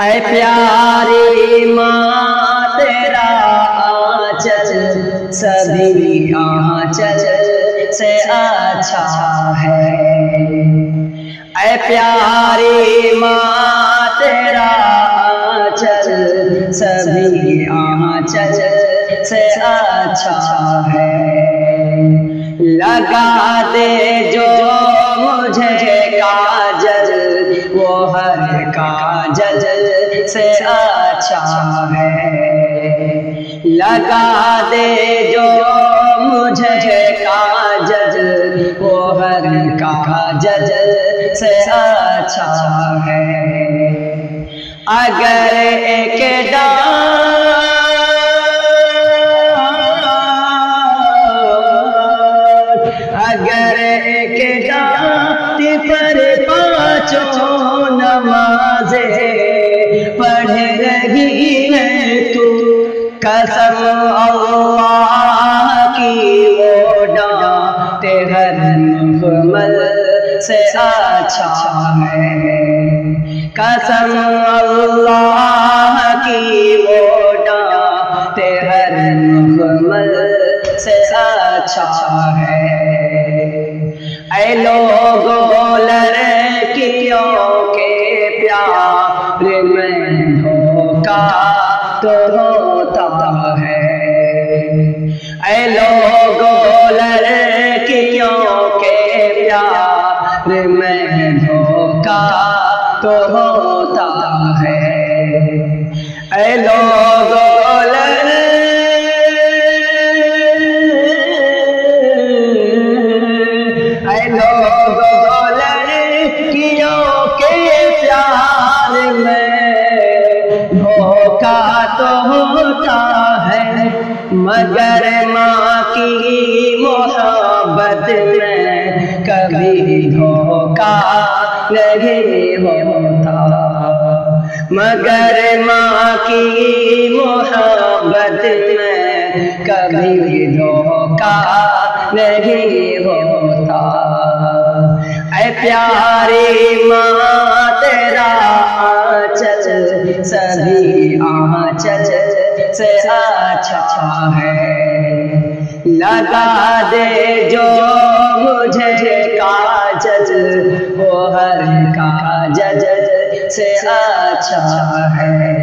اے پیاری ماں تیرا آنچل سبھی آنچل سے اچھا ہے۔ اے پیاری ماں تیرا آنچل سبھی آنچل سے اچھا ہے۔ لگا دے جو مجھے کاجل وہ ہر کاجل سے اچھا ہے۔ لگا دے جو مجھے کاجل وہ ہر کاجل سے اچھا ہے۔ اگر ایک ڈانٹ پر پانچوں نمازیں پڑھ رہی ہے تو قسم اللہ کی وہ ڈانٹ ہر محمل سے اچھا ہے۔ قسم اللہ کی وہ ڈانٹ ہر محمل سے اچھا ہے۔ اے لوگو لڑکیوں کے پیار میں دھوکا تو ہوتا ہے۔ اے لوگو لڑکیوں کے پیار میں دھوکا تو ہوتا ہے۔ اے لوگو لڑکیوں کے پیار میں دھوکا تو ہوتا ہے، مگر ماں کی محبت میں کبھی دھوکا نہیں ہوتا۔ مگر ماں کی محبت میں کبھی دھوکا نہیں ہوتا۔ اے پیاری ماں تیرا آنچل سبھی آنچل سے اچھا ہے۔ لگا دے جو مجھے کاجل وہ ہر کاجل سے اچھا ہے۔